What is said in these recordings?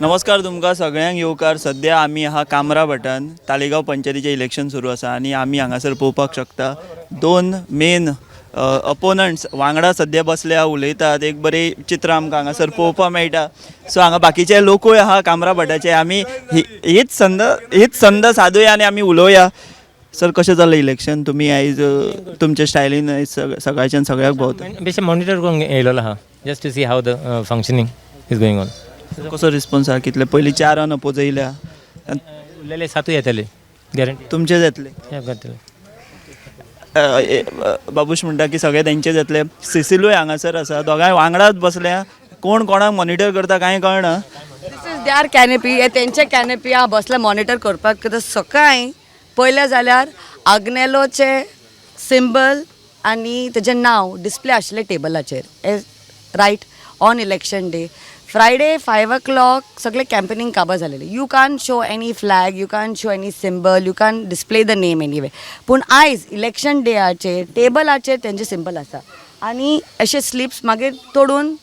नमस्कार तुमकां सगळ्यांक येवकार. सद्या आमी आहा कामरा भटान तालिगांव पंचायतीचें इलेक्शन सुरू आसा आनी आमी हांगासर पळोवपाक शकता दोन मेन अपोनंट्स वांगडा सद्या बसल्या उलयतात. एक बरी चित्र आमकां हांगासर पळोवपाक मेळटा. सो हांगा बाकीचे लोकूय आहा कामरा भटाचे. आमी हीच संद सादुया आनी आमी उलोवया. सर कशें जालें इलेक्शन? तुमी आयज तुमच्या स्टायलीन सकाळच्यान सगळ्याक भोंवता. बेश्टें मॉनिटर करूंक येयलोलो आहा just to see how the functioning is going on. कसो रिस्पॉन्स आहा? कितले पयलीं 4 अनअपोज येयल्या, उरलेले 7 येतले गॅरंटी तुमचेच येतले. करतले. बाबूश म्हणटा की सगळे तेंचेच येतले. सिसिलूय हांगासर आसा, दोगांय वांगडाच बसल्या. कोण कोणाक मॉनिटर करता कांय कळना. This is their canopy. हे तेंचे कॅनपी हांव बसले मॉनिटर करपाक. कित्याक सकाळीं पळयलें जाल्यार आग्नेलोचे सिंबल आनी तेजें नांव डिस्प्ले आशिल्लें टेबलाचेर right on election day. Friday 5 o'clock सगळे कॅम्पेनिंग काबार जालेले. You can show any flag, you can show any symbol, you can display the name anyway. पूण आयज इलेक्शन डेयाचेर टेबलाचेर तेंचे सिंबल आसा आनी अशे स्लिप्स मागीर तोडून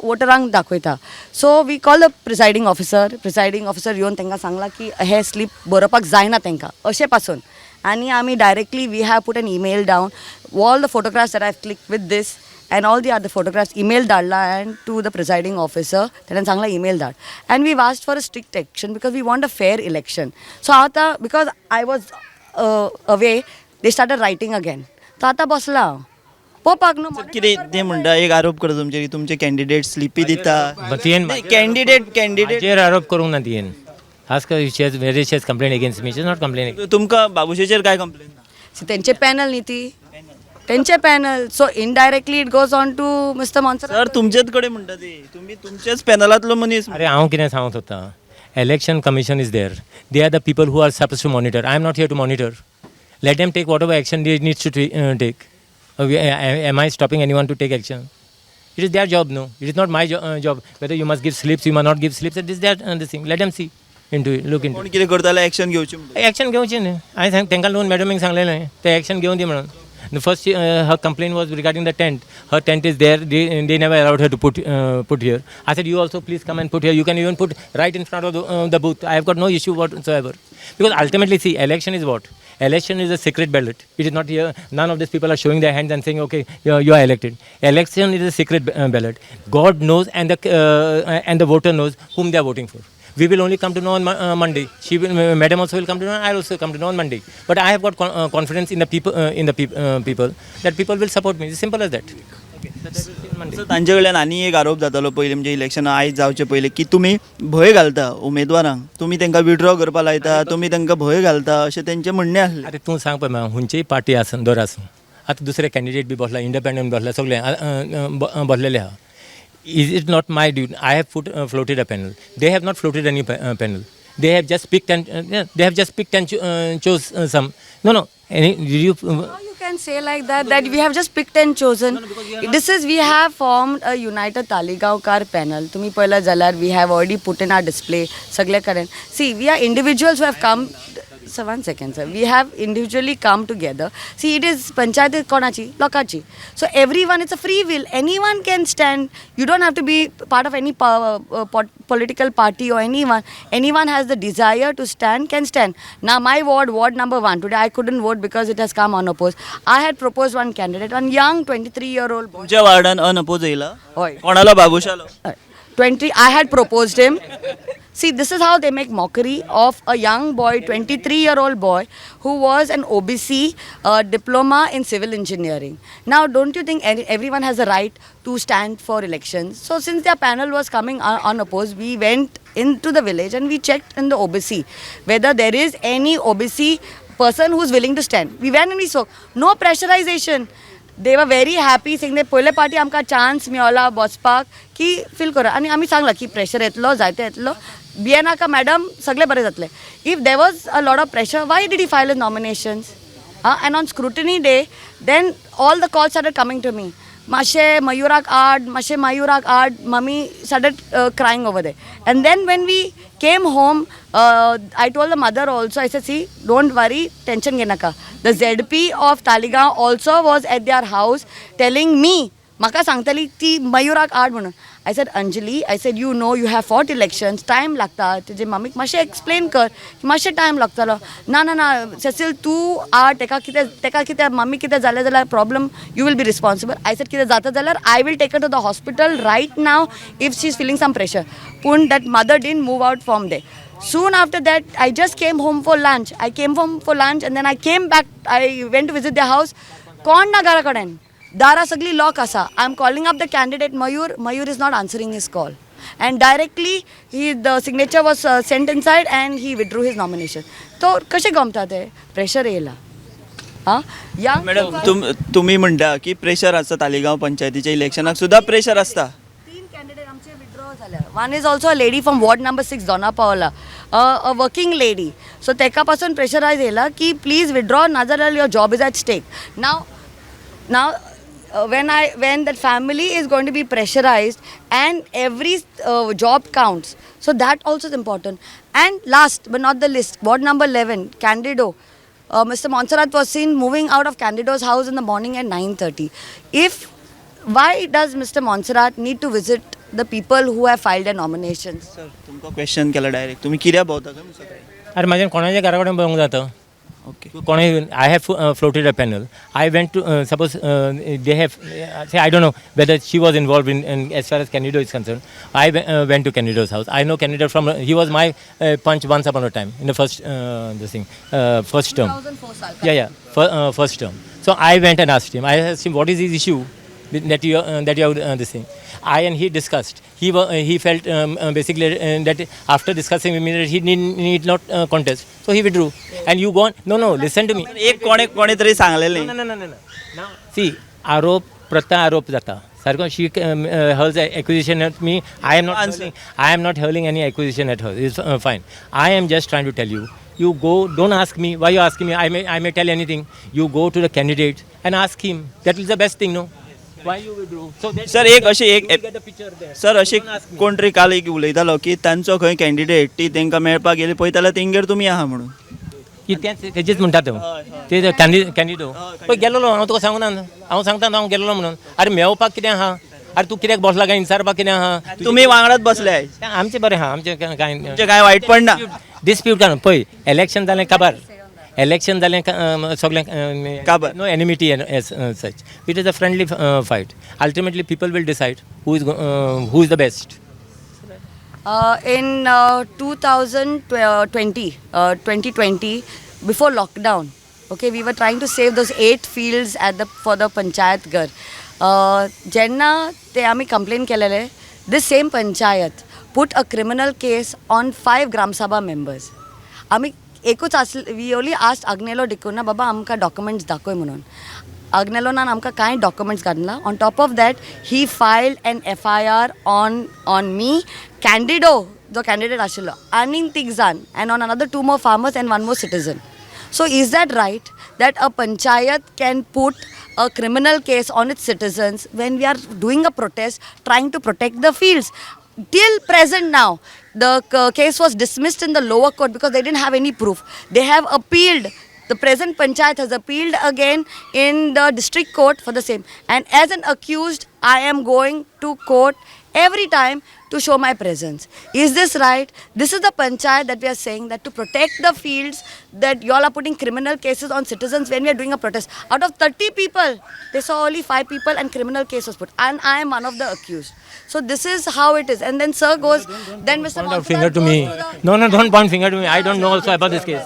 वोटरांक दाखयता. So we call the presiding officer येवन तांकां सांगलां की हे स्लीप बरोवपाक जायना तांकां अशें पासून. आनी आमी directly we have put an email down all the photographs that I have click with these and all the other photographs email धाडला and to the presiding officer ताणें सांगला email धाड. And we've asked for a strict action because we want a fair election. So आता because I was away they started writing again. तर आता बसला पळोवपाक न्हू कितें ते म्हणटा. एक आरोप करता तुमचेर की तुमचे कॅन्डिडेट स्लिपी दिता. कॅन्डिडेट आरोप करूंक ना तियेन. खास कर she has very she has complain against me. She is not complaining. तुमकां बाबूशेचेर काय कंप्लेन ना? तेंचे पॅनल न्ही ती तेंचे panel. So indirectly it goes on to mister Monserrate. Sir तुमचेच कडेन म्हणटा ते. तुम्ही तुमच्याच पॅनलांतलो मनीस. अरे हांव कितें सांगूंक सोदतां. Election commission is there. They are the people who are suppose to monitor. I am not here to monitor. Let them take whatever action they needs to take. Am I stopping any one to take action? It is their job. No, it is not my job whether you must give slips you must not give slips. It is their this thing. Let them see into it. Look into. कोण कितें करता जाल्यार action घेवची. Action घेवची न्ही. हांवें तांकां loan मॅडमीक सांगलेलें ते एक्शन घेवन दी म्हणून. The first her complaint was regarding the tent. Her tent is there. They never allowed her to put here. I said, you also please come and put here. You can even put right in front of the booth. I have got no issue whatsoever. Because ultimately, see, election is what? Election is a secret ballot. It is not here. None of these people are showing their hands and saying, okay, you are elected. Election is a secret ballot. God knows and the voter knows whom they are voting for. We will only come to know on Monday. Madam also will come to know. I also come to know on Monday. But I have got confidence in the people that people will support me. It's simple as that. तांचे कडल्यान आनी एक आरोप जातालो पयलीं म्हणजे election आयज जावचे पयलीं की तुमी भंय घालता उमेदवारांक. तुमी तांकां विड्रॉ करपा लायता, तुमी तांकां भंय घालता अशें तेंचें म्हणणें आसलें. अरे तूं सांग पळय खंयचीय पार्टी आसूं दर आसूं. आतां दुसरे कॅन्डिडेट बी बसला, इंडिपेंडंट बसला, सगळे बसलेले आहा. Is it not my duty? I have floated a panel. They have not floated any panel. They have just picked and chose some. No. Did you? How you can say like that we have just picked and chosen? This is we have formed a United Taligaonkar panel. तुम्ही पळयला जाल्यार we have already put in our display सगळे कडेन. See, we are individuals who have come. So 1 second, sir. We have individually come together. See, it is panchayat konachi, lokachi. So everyone, it's a free will. Anyone can stand. You don't have to be part of any political party or anyone. Anyone has the desire to stand, can stand. Now my ward number 1. Today I couldn't vote because it has come unopposed. I had proposed one candidate, one young 23-year-old boy. तुमच्या वार्डान unopposed येयला. होय. कोणाला? बाबूशालो. 20. I had proposed him. See, this is how they make mockery of a young boy, 23-year-old boy, who was an OBC diploma in civil engineering. Now, don't you think everyone has a right to stand for elections? So, since their panel was coming unopposed, we went into the village and we checked in the OBC whether there is any OBC person who is willing to stand. We went and we saw no pressurization. They were very happy saying that पयले party आमकां chance मेळ्ळा बसपाक की feel करा. आनी आमी सांगलां की प्रेशर येतलो जायते येतलो बियनाका मॅडम सगळे बरें जातलें. If there was a lot of pressure why did he file nominations? And on scrutiny day then all the calls started coming to me. मातशें मयुराक आड. Mummy started crying over there. And then when we came home, I told the mother also, I said, see, don't worry, tension ge naka. The ZP of Taligaon also was at their house telling me, म्हाका सांगतली ती मयुराक आड म्हणून. I said, Anjali, I said, you know, you have fought elections, time लागता. तुझे मम्मीक मातशें explain कर की मातशें time लागतलो. ना, Cecil, तूं तेका कितें मम्मी कितें जाल्यार problem, you will be responsible. I said, कितें जाता जाल्यार I will take her to the hospital right now if she's feeling some pressure. Pun that mother didn't move out from there. Soon after that, I just came home for lunch. I came home for lunch and then I came back. I went to visit their house. कोण ना घरा कडेन. दारा सगळी lock आसा. I am calling up the candidate Mayur. Mayur is not answering his call. And directly, the signature was sent inside and he withdrew his nomination. तो कशें गमता ते? Pressure येयला. हां? या मॅडम तुम्ही म्हणता की प्रेशर असता तालिगांव पंचायतीच्या इलेक्शनाक सुद्धा प्रेशर असता. तीन कॅन्डिडेट आमचे विड्रॉ झाल्या. One is also a lady from ward number 6 Dona पावला, अ वर्किंग लेडी. सो तेका पासून प्रेशरायज येयला की प्लीज विड्रॉ नाजाल्यार your job is at stake. नाव when that family is going to be pressurized and every job counts, so that also is important. And last but not the least, ward number 11 Candido, Mr. Monserrat was seen moving out of Candido's house in the morning at 9:30. Why does Mr. Monserrat need to visit the people who have filed their nominations? Sir तुमका question केला direct, तुम्ही कित्याक भोंवता काय सगळे? अरे माझ्या कोणाच्या घरा कडेन भोंवंक जाता. Okay. I have floated a panel. I went to suppose they have say I don't know whether she was involved in as far as Candido is concerned. I went to Candido's house. I know Candido from he was my punch once upon a time in the first first term. 2004 साल. Yeah, first term. So I went and asked him. I asked him what is his issue that you are this thing. I and he discussed. He felt basically that after discussing with me that he need not contest. So he withdrew. And you go on. No, listen to me. एक कोणीतरी सांगलेले. No. Now, see, आरोप प्रत्यारोप जाता. सारको she hurls accusation at me. I am not hurling any accusation at her. It's fine. I am just trying to tell you. You go. Don't ask me. Why you asking me? I may tell anything. You go to the candidate and ask him. That is the best thing, no? Why you withdrew? So sir एक अशी sir अशी कोण तरी काल एक उलयतालो की तांचो खंय कॅन्डिडेट ती तांकां मेळपाक गेली पळय जाल्यार तेंगेर तुमी आहा म्हणून. की तेजेच म्हणटात ते कॅन्डिडो पळय गेलोलो हांव तुका सांगू ना हांव सांगता हांव गेलोलो म्हणून. अरे मेळपाक कितें आहा? अरे तूं कित्याक बसला काय विचारपाक कितें आहा? तुम्ही वांगडाच बसले आयज. आमचे बरें आहा आमचे काय वायट पडना. डिस्प्यूट काडून पळय इलेक्शन जालें काबार. Election जालें सगळें काबार. No enmity as such. It is a friendly fight. Ultimately, people will decide who is the best. In 2020, before lockdown, okay, we were trying to save those 8 fields for the panchayat ghar. Jenna te आम्ही complain केलेले. This same panchayat put a criminal case on 5 Gram Sabha members. आम्ही एकूच we only asked Agnelo डिकोना बाबा आमकां documents दाखय म्हणून. अग्नेलोनान आमकां कांय डॉक्युमेंट्स घातला. On top of that he filed an FIR on me, Candido जो कॅन्डिडेट आशिल्लो आनी 3 जाण and on another 2 more farmers and 1 more citizen. So is that right that a panchayat can put a criminal case on its citizens when we are doing a protest trying to protect the fields? Till present now, the case was dismissed in the lower court because they didn't have any proof. They have appealed. The present panchayat has appealed again in the district court for the same. And as an accused, I am going to court every time to show my presence. Is this right? This is the panchayat that we are saying that to protect the fields, that you all are putting criminal cases on citizens when we are doing a protest. Out of 30 people, they saw only 5 people and criminal case was put. And I am one of the accused. So this is how it is. And then sir goes, then Mr. Point finger to me. No, don't point finger to me. I don't know also about this case.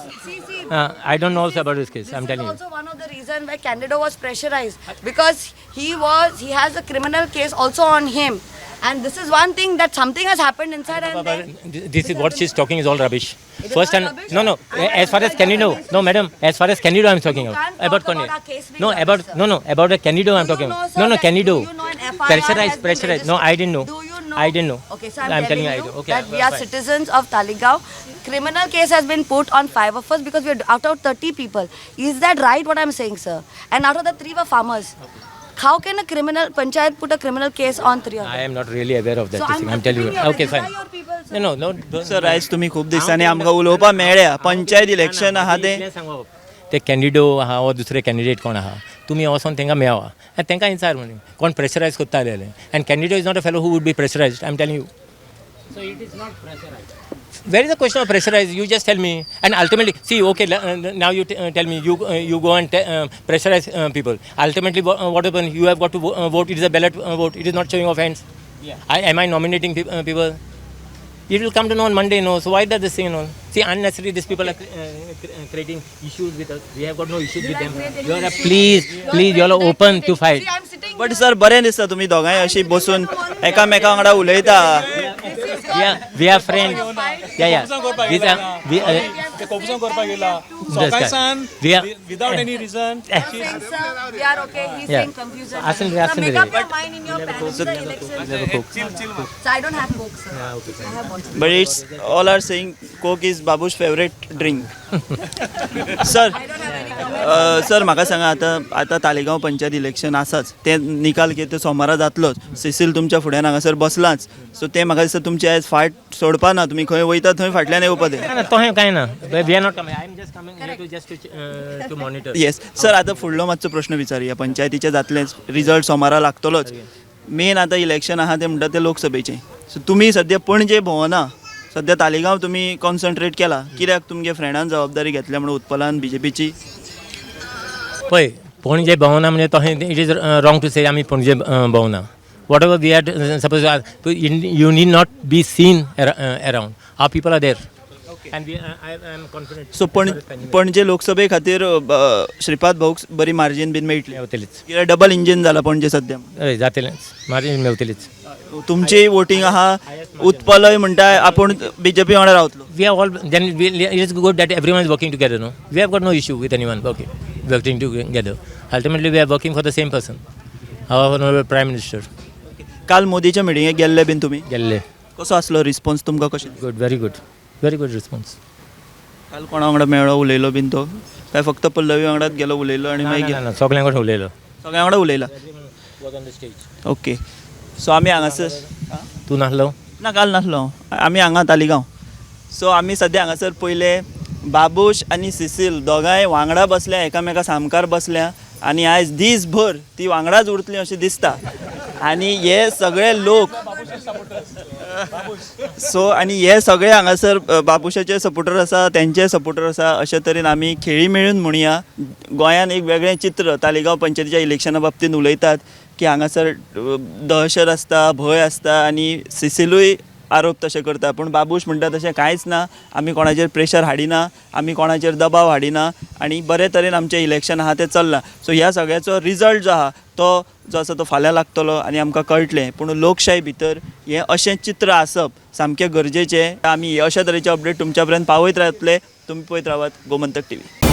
I don't know also about this case. I'm telling you. This is also one of the reasons why Candido was pressurized because he has a criminal case also on him. And this is one thing that something has happened inside and then... This is what she's talking is all rubbish. It is First not and rubbish? no. As far as Candido, no, madam. As far as Candido, I'm talking You about. can't About talk Candido. about our case being No, rubbish, about the Candido, I'm Do you talking know, about. sir, No, that- Candido. do you know an FIR has been Pressurized. No, I didn't know. Do you know? I didn't know. Okay, so I'm telling I you do. Okay, that we are fine. citizens of Talegaon. Criminal case has been put on 5 of us because we are out of 30 people. Is that right what I'm saying, sir? And out of the 3 were farmers. How can a criminal panchayat put a criminal case on 3 of them? I am not really aware of that. So I'm telling you. asking Okay, why fine. your people, sir? No. Sir आयज तुम्ही खूप दिसांनी आमकां उलोवपाक मेळ्ळ्या. Panchayat election आहा ते ते कॅन्डिडो आहा वा दुसरे कॅन्डिडेट कोण आहा तुमी वचोन तांकां मेळवा आनी तांकां विचार म्हणे कोण प्रेशरायज कोत्ता आलेले and Candido is not a fellow who would be pressurized I am telling you so it is not pressurized where is the question of pressurize? You just tell me, and ultimately, see, okay, now you tell me, you go and pressurize people. Ultimately, what happens? You have got to vote. It is a ballot vote. It is not showing of hands. Yeah. Am I nominating people? It will come to know on Monday, no. So why does this thing, no? See, unnecessarily, these people are creating issues with us. We have got no issues with them. You are please, you are open to fight. But sir बरें दिसता तुमी दोगांय अशी बसून एकामेका वांगडा उलयता. We are friends. Yeah. We कोपसून करपाक येला सकाळसान without any reason. We are okay. He's Yeah. saying confusion. Asan Make up your mind in your panel election. So I don't have coke, sir. I have water. But it's all are saying Coke is Babu's favorite drink. Sir sir म्हाका सांगा आतां Taleigao panchayat election आसाच ते निकाल कितें ते सोमारा जातलोच सिसील तुमच्या फुड्यान हांगासर बसलाच सो ते म्हाका दिसता तुमचे आयज फाट सोडपा ना तुमी खंय वयता थंय फाटल्यान येवपा ते तोहें कांय ना we are not coming I am just coming here to just to monitor yes sir आतां फुडलो मातसो प्रश्न विचारुया पंचायतीचे जातलेच रिजल्ट सोमारा लागतलोच मेन आतां इलेक्शन आहा ते म्हणटा ते लोकसभेचें सो तुमी सद्या पणजे भोंवना सद्या तालिगांव तुमी कॉन्सन्ट्रेट केला कित्याक तुमगे फ्रेंडान जबाबदारी घेतल्या म्हणून उत्पलान बीजेपीची पळय पणजे भोंवना म्हणजे तोहें it is wrong to say आमी पणजे भोंवना whatever we are suppose you need not be seen around our people are there and I am confident so Panaji लोकसभे खातीर श्रीपाद भाऊक बरी मार्जीन बीन मेळटली मेवतलीच कित्याक डबल इंजीन जाला पणजे सद्या हय जातलेंच मार्जीन मेवतलीच तुमची वोटींग आहा उत्पलय म्हणटा आपूण बीजेपी वांगडा रावतलो we are all then it is good that everyone is working together, no, we have got no issue with anyone working together. Ultimately we are working for the same person, our honorable prime minister. काल मोदीच्या मिटिंगेक गेल्ले been तुमी गेल्ले कसो आसलो response तुमकां कशें good, very good response. काल कोणा वांगडा मेळ्ळो उलयलो बीन तो काय फक्त पल्लवी वांगडाच गेलो उलयलो आनी मागीर ना सगळ्यांक उलयलो सगळ्या वांगडा उलयला ओके सो आमी हांगासर तूं नासलो ना काल नासलो आमी हांगा तालिगांव सो आमी सद्या हांगासर पयले बाबूश आनी सिसील दोगांय वांगडा बसल्या एकामेका सामकार बसल्या आनी आयज दीसभर ती वांगडाच उरतली अशें दिसता आनी हे सगळे लोक सो आनी हे सगळे हांगासर बाबुशाचे सपोर्टर आसा तेंचे सपोर्टर आसा अशे तरेन आमी खेळी मेळून म्हणुया गोंयान एक वेगळें चित्र तालिगांव पंचायतीच्या इलेक्शना बाबतींत उलयतात की हांगासर दहशत आसता भंय आसता आनी सिसिलूय आरोप तशें करता पूण बाबूश म्हणटा तशें कांयच ना आमी कोणाचेर प्रेशर हाडिना आमी कोणाचेर दबाव हाडिना आनी बरे तरेन आमचें इलेक्शन आहा तें चल्लां सो ह्या सगळ्याचो रिजल्ट जो आहा तो जो आसा तो फाल्यां लागतलो आनी आमकां कळटलें पूण लोकशाय भितर हें अशें चित्र आसप सामकें गरजेचें आमी अशा तरेचे अपडेट तुमच्या पर्यंत पावयत रावतले तुमी पळयत रावात गोमंतक TV.